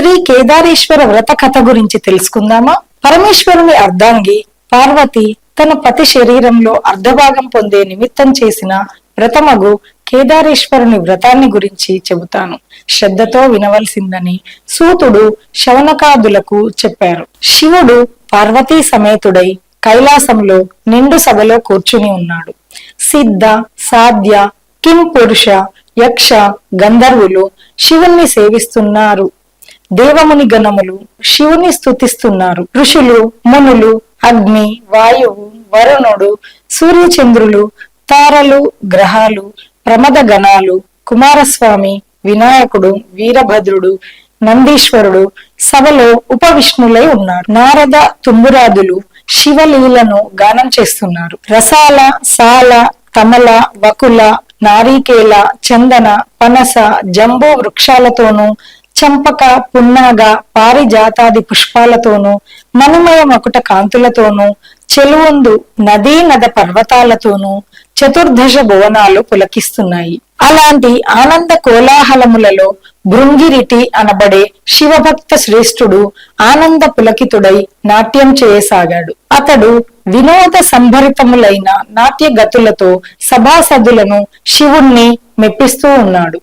శ్రీ కేదారేశ్వర వ్రత కథ గురించి తెలుసుకుందామా? పరమేశ్వరుని అర్ధాంగి పార్వతి తన పతి శరీరంలో అర్ధభాగం పొందే నిమిత్తం చేసిన వ్రతమగు కేదారేశ్వరుని వ్రతాన్ని గురించి చెబుతాను. శ్రద్ధతో వినవలసిందని సూతుడు శౌనకాదులకు చెప్పారు. శివుడు పార్వతీ సమేతుడై కైలాసంలో నిండు సభలో కూర్చుని ఉన్నాడు. సిద్ధ, సాధ్య, కిం పురుష, యక్ష, గంధర్వులు శివుణ్ణి సేవిస్తున్నారు. దేవముని గణములు శివుని స్తుతిస్తున్నారు. ఋషులు, మునులు, అగ్ని, వాయువు, వరుణుడు, సూర్యచంద్రులు, తారలు, గ్రహాలు, ప్రమద గణాలు, కుమారస్వామి, వినాయకుడు, వీరభద్రుడు, నందీశ్వరుడు సభలో ఉపవిష్ణులై ఉన్నారు. నారద, తుంబురాదులు శివలీలను గానం చేస్తున్నారు. రసాల, సాల, తమల, వకుల, నారీకేల, చందన, పనస, జంబూ వృక్షాలతోనూ, చంపక, పున్నాగ, పారిజాతాది పుష్పాలతోనూ, మణిమయ మకుట కాంతులతోనూ, చెలువందు నదీ నద పర్వతాలతోనూ చతుర్దశ భువనాలు పులకిస్తున్నాయి. అలాంటి ఆనంద కోలాహలములలో భృంగిరిటి అనబడే శివభక్త శ్రేష్ఠుడు ఆనంద పులకితుడై నాట్యం చేయసాగాడు. అతడు వినోద సంభరితములైన నాట్య గతులతో సభాసదులను శివుణ్ణి మెప్పిస్తూ ఉన్నాడు.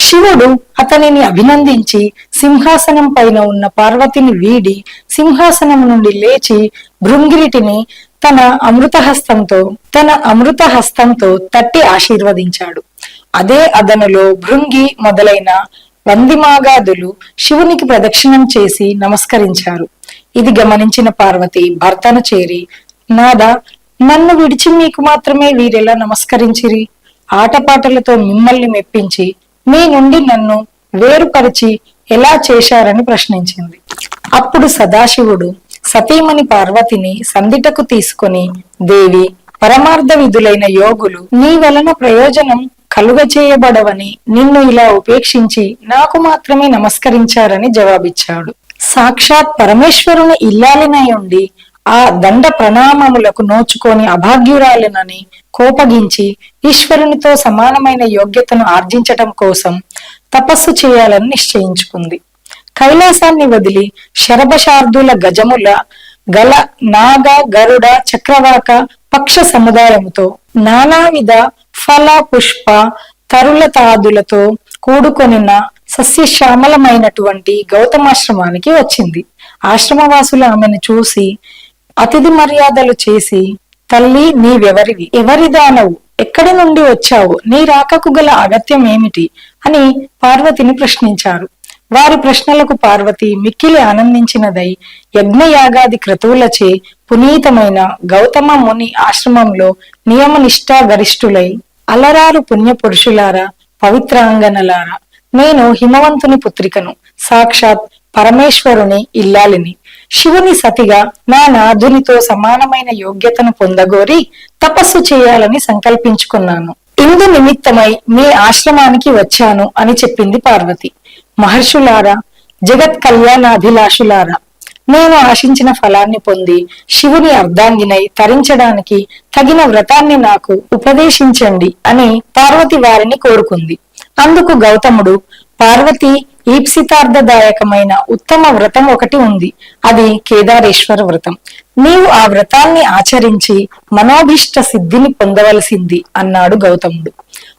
శివుడు అతనిని అభినందించి సింహాసనం పైన ఉన్న పార్వతిని వీడి సింహాసనం నుండి లేచి భృంగిరిటిని తన అమృత హస్తంతో తట్టి ఆశీర్వదించాడు. అదే అదనులో భృంగి మొదలైన వందిమాగాదులు శివునికి ప్రదక్షిణం చేసి నమస్కరించారు. ఇది గమనించిన పార్వతి భర్తను చేరి, నాదా, నన్ను విడిచి మీకు మాత్రమే వీరెలా నమస్కరించిరి? ఆటపాటలతో మిమ్మల్ని మెప్పించి మీ నుండి నన్ను వేరుపరిచి ఎలా చేశారని ప్రశ్నించింది. అప్పుడు సదాశివుడు సతీమణి పార్వతిని సందిటకు తీసుకుని, దేవి, పరమార్థ విధులైన యోగులు నీ వలన ప్రయోజనం కలుగచేయబడవని నిన్ను ఇలా ఉపేక్షించి నాకు మాత్రమే నమస్కరించారని జవాబిచ్చాడు. సాక్షాత్ పరమేశ్వరుని ఇల్లాలినై ఉండి ఆ దండ ప్రణామములకు నోచుకొని అభాగ్యురాలినని కోపగించి ఈశ్వరునితో సమానమైన యోగ్యతను ఆర్జించటం కోసం తపస్సు చేయాలని నిశ్చయించుకుంది. కైలాసాన్ని వదిలి శరభశార్దుల గజముల గల నాగ, గరుడ, చక్రవాక పక్ష సముదాయముతో నానావిధ ఫల, పుష్ప, తరులతాదులతో కూడుకొనిన సస్యశ్యామలమైనటువంటి గౌతమాశ్రమానికి వచ్చింది. ఆశ్రమవాసులు ఆమెను చూసి అతిథి మర్యాదలు చేసి, తల్లి, నీవెవరివి? ఎవరిదానవు? ఎక్కడి నుండి వచ్చావు? నీ రాకకు గల అగత్యం ఏమిటి అని పార్వతిని ప్రశ్నించారు. వారి ప్రశ్నలకు పార్వతి మిక్కిలి ఆనందించినదై యజ్ఞయాగాది క్రతువులచే పునీతమైన గౌతమ ముని ఆశ్రమంలో నియమనిష్టా గరిష్ఠులై, అలరారు పుణ్య పురుషులారా, పవిత్రాంగనలారా, నేను హిమవంతుని పుత్రికను, సాక్షాత్ పరమేశ్వరుని ఇల్లాలిని, శివుని సతిగా నా నాథునితో సమానమైన యోగ్యతను పొందగోరి తపస్సు చేయాలని సంకల్పించుకున్నాను. ఇందు నిమిత్తమై మీ ఆశ్రమానికి వచ్చాను అని చెప్పింది పార్వతి. మహర్షులారా, జగత్ కళ్యాణాభిలాషులారా, నేను ఆశించిన ఫలాన్ని పొంది శివుని అర్ధాంగినై తరించడానికి తగిన వ్రతాన్ని నాకు ఉపదేశించండి అని పార్వతి వారిని కోరుకుంది. అందుకు గౌతముడు, పార్వతి, ఈప్సితార్థదాయకమైన ఉత్తమ వ్రతం ఒకటి ఉంది. అది కేదారేశ్వర వ్రతం. నీవు ఆ వ్రతాన్ని ఆచరించి మనోభిష్ట సిద్ధిని పొందవలసింది అన్నాడు గౌతముడు.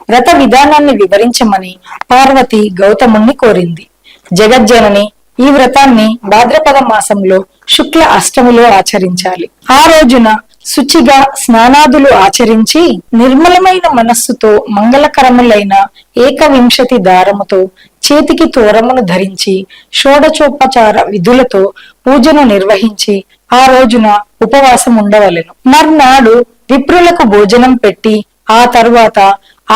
వ్రత విధానాన్ని వివరించమని పార్వతి గౌతముణ్ణి కోరింది. జగజ్జనని, ఈ వ్రతాన్ని భాద్రపద మాసంలో శుక్ల అష్టమిలో ఆచరించాలి. ఆ రోజున శుచిగా స్నానాదులు ఆచరించి నిర్మలమైన మనస్సుతో మంగళకరములైన 21 దారముతో చేతికి తోరమును ధరించి షోడచోపచార విధులతో పూజను నిర్వహించి ఆ రోజున ఉపవాసం ఉండవలెను. మర్నాడు విప్రులకు భోజనం పెట్టి ఆ తరువాత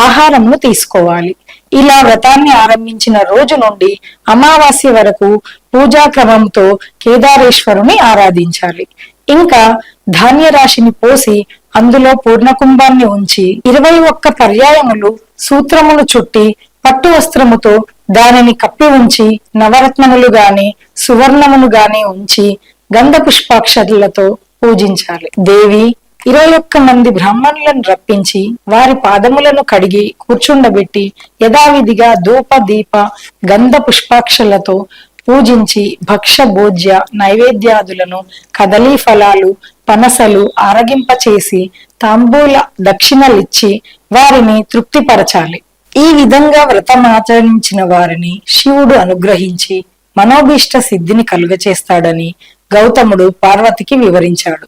ఆహారంను తీసుకోవాలి. ఇలా వ్రతాన్ని ఆరంభించిన రోజు నుండి అమావాస్య వరకు పూజాక్రమంతో కేదారేశ్వరుని ఆరాధించాలి. ఇంకా ధాన్య రాశిని పోసి అందులో పూర్ణకుంభాన్ని ఉంచి 21 పర్యాయములు సూత్రమును చుట్టి పట్టు వస్త్రముతో దానిని కప్పి ఉంచి నవరత్నములు గాని సువర్ణమును గాని ఉంచి గంధ పుష్పాక్షరులతో పూజించాలి. దేవి, 21 మంది బ్రాహ్మణులను రప్పించి వారి పాదములను కడిగి కూర్చుండబెట్టి యథావిధిగా ధూప, దీప, గంధ పుష్పాక్షలతో పూజించి భక్ష భోజ్య నైవేద్యాదులను కదలీ ఫలాలు పనసలు ఆరగింపచేసి తాంబూల దక్షిణలిచ్చి వారిని తృప్తిపరచాలి. ఈ విధంగా వ్రతమాచరించిన వారిని శివుడు అనుగ్రహించి మనోభీష్ట సిద్ధిని కలుగచేస్తాడని గౌతముడు పార్వతికి వివరించాడు.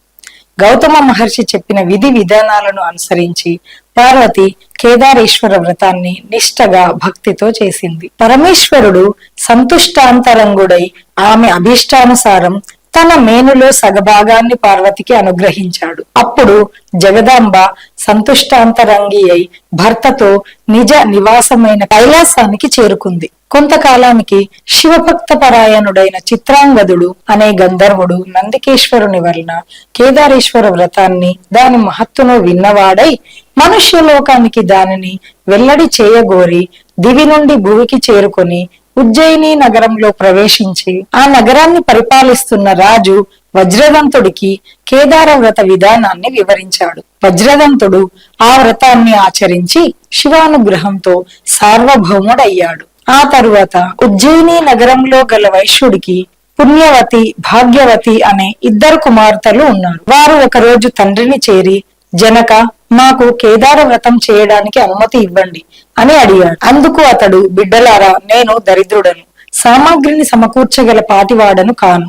గౌతమ మహర్షి చెప్పిన విధి విధానాలను అనుసరించి పార్వతి కేదారేశ్వర వ్రతాన్ని నిష్ఠగా భక్తితో చేసింది. పరమేశ్వరుడు సంతుష్టాంతరంగుడై ఆమె అభీష్టానుసారం తన మేనులో సగభాగాన్ని పార్వతికి అనుగ్రహించాడు. అప్పుడు జగదాంబ సంతుష్టాంతరంగి అయి భర్తతో నిజ నివాసమైన కైలాసానికి చేరుకుంది. కొంతకాలానికి శివభక్త పరాయణుడైన చిత్రాంగదుడు అనే గంధర్వుడు నందికేశ్వరుని వలన కేదారేశ్వర వ్రతాన్ని దాని మహత్తును విన్నవాడై మనుష్యలోకానికి దానిని వెల్లడి చేయగోరి దివి నుండి భూమికి చేరుకొని ఉజ్జయిని నగరంలో ప్రవేశించి ఆ నగరాన్ని పరిపాలిస్తున్న రాజు వజ్రదంతుడికి కేదార వ్రత విధానాన్ని వివరించాడు. వజ్రదంతుడు ఆ వ్రతాన్ని ఆచరించి శివానుగ్రహంతో సార్వభౌముడయ్యాడు. ఆ తరువాత ఉజ్జయిని నగరంలో గల వైశ్యుడికి పుణ్యవతి భాగ్యవతి అనే ఇద్దరు కుమార్తెలు ఉన్నారు. వారు ఒకరోజు తండ్రిని చేరి, జనక, మాకు కేదార వ్రతం చేయడానికి అనుమతి ఇవ్వండి అని అడిగాడు. అందుకు అతడు, బిడ్డలారా, నేను దరిద్రుడను, సామాగ్రిని సమకూర్చగల పాటివాడను కాను,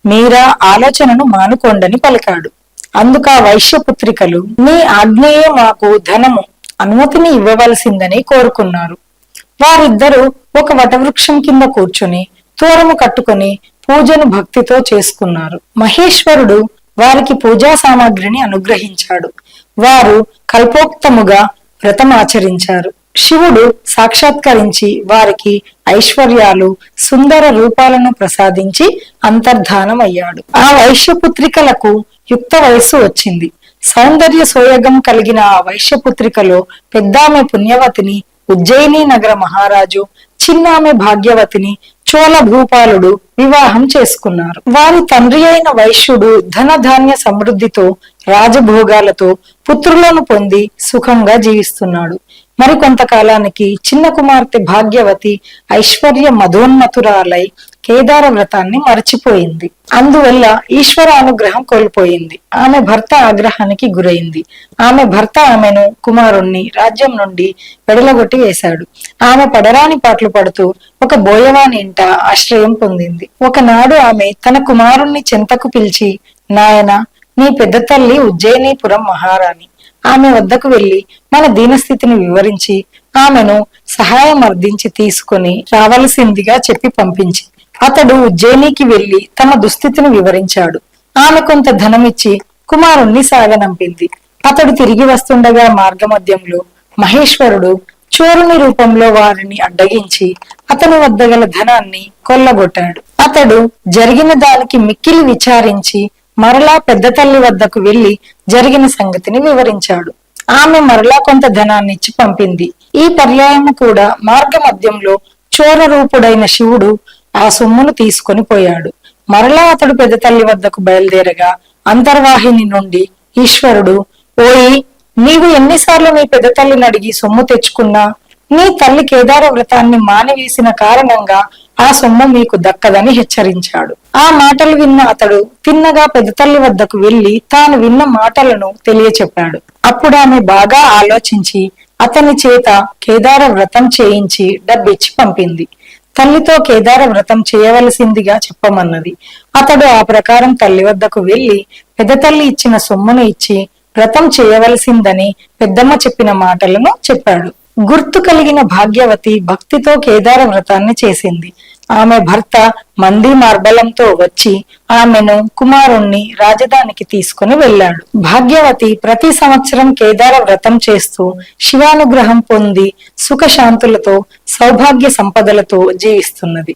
మీరా ఆలోచనను మానుకోండని పలికాడు. అందుకు ఆ వైశ్యపుత్రికలు, నీ ఆజ్ఞయే మాకు ధనము అనుమతిని ఇవ్వవలసిందని కోరుకున్నారు. వారిద్దరూ ఒక వటవృక్షం కింద కూర్చుని తోరము కట్టుకుని పూజను భక్తితో చేసుకున్నారు. మహేశ్వరుడు వారికి పూజా సామాగ్రిని అనుగ్రహించాడు. వారు కల్పోక్తముగా వ్రతమాచరించారు. శివుడు సాక్షాత్కరించి వారికి ఐశ్వర్యాలు సుందర రూపాలను ప్రసాదించి అంతర్ధానమయ్యాడు. ఆ వైశ్యపుత్రికలకు యుక్త వయస్సు వచ్చింది. సౌందర్య సోయగం కలిగిన ఆ వైశ్యపుత్రికలో పెద్దామె పుణ్యవతిని ఉజ్జయిని నగర మహారాజు, చిన్నామె భాగ్యవతిని చోళ భూపాలుడు వివాహం చేసుకున్నారు. వారి తండ్రి అయిన వైశ్యుడు ధనధాన్య సమృద్ధితో రాజభోగాలతో పుత్రులను పొంది సుఖంగా జీవిస్తున్నాడు. మరికొంతకాలానికి చిన్న కుమార్తె భాగ్యవతి ఐశ్వర్య మధోన్మతురాలై కేదార వ్రతాన్ని మరచిపోయింది. అందువల్ల ఈశ్వర అనుగ్రహం కోల్పోయింది. ఆమె భర్త ఆగ్రహానికి గురైంది. ఆమె భర్త ఆమెను, కుమారుణ్ణి రాజ్యం నుండి వెడలగొట్టి వేశాడు. ఆమె పడరాని పాటలు పడుతూ ఒక బోయవాని ఇంట ఆశ్రయం పొందింది. ఒకనాడు ఆమె తన కుమారుణ్ణి చెంతకు పిలిచి, నాయన, నీ పెద్ద తల్లి ఉజ్జయినీపురం మహారాణి. ఆమె వద్దకు వెళ్లి మన దీనస్థితిని వివరించి ఆమెను సహాయం అర్థించి తీసుకుని రావలసిందిగా చెప్పి పంపించి అతడు ఉజ్జయినికి వెళ్లి తమ దుస్థితిని వివరించాడు. ఆమె కొంత ధనమిచ్చి కుమారుణ్ణి సాగనంపింది. అతడు తిరిగి వస్తుండగా మార్గమధ్యంలో మహేశ్వరుడు చోరుని రూపంలో వారిని అడ్డగించి అతని వద్ద గల ధనాన్ని కొల్లగొట్టాడు. అతడు జరిగిన దానికి మిక్కిలి విచారించి మరలా పెద్ద తల్లి వద్దకు వెళ్లి జరిగిన సంగతిని వివరించాడు. ఆమె మరలా కొంత ధనాన్ని ఇచ్చి పంపింది. ఈ పర్యాయము కూడా మార్గ మధ్యంలో చోర రూపుడైన శివుడు ఆ సొమ్మును తీసుకొని పోయాడు. మరలా అతడు పెద్ద తల్లి వద్దకు బయలుదేరగా అంతర్వాహిని నుండి ఈశ్వరుడు, ఓయి, నీవు ఎన్నిసార్లు నీ పెద్ద తల్లిని అడిగి సొమ్ము తెచ్చుకున్నా నీ తల్లి కేదార వ్రతాన్ని మానివేసిన కారణంగా ఆ సొమ్ము మీకు దక్కదని హెచ్చరించాడు. ఆ మాటలు విన్న అతడు తిన్నగా పెద్ద తల్లి వద్దకు వెళ్లి తాను విన్న మాటలను తెలియచెప్పాడు. అప్పుడు ఆమె బాగా ఆలోచించి అతని చేత కేదార వ్రతం చేయించి డబ్బిచ్చి పంపింది. తల్లితో కేదార వ్రతం చేయవలసిందిగా చెప్పమన్నది. అతడు ఆ ప్రకారం తల్లి వద్దకు వెళ్లి పెద్ద తల్లి ఇచ్చిన సొమ్మును ఇచ్చి వ్రతం చేయవలసిందని పెద్దమ్మ చెప్పిన మాటలను చెప్పాడు. గుర్తు కలిగిన భాగ్యవతి భక్తితో కేదార వ్రతాన్ని చేసింది. ఆమె భర్త మంది మార్బలంతో వచ్చి ఆమెను, కుమారుణ్ణి రాజధానికి తీసుకుని వెళ్ళాడు. భాగ్యవతి ప్రతి సంవత్సరం కేదార వ్రతం చేస్తూ శివానుగ్రహం పొంది సుఖశాంతులతో సౌభాగ్య సంపదలతో జీవిస్తున్నది.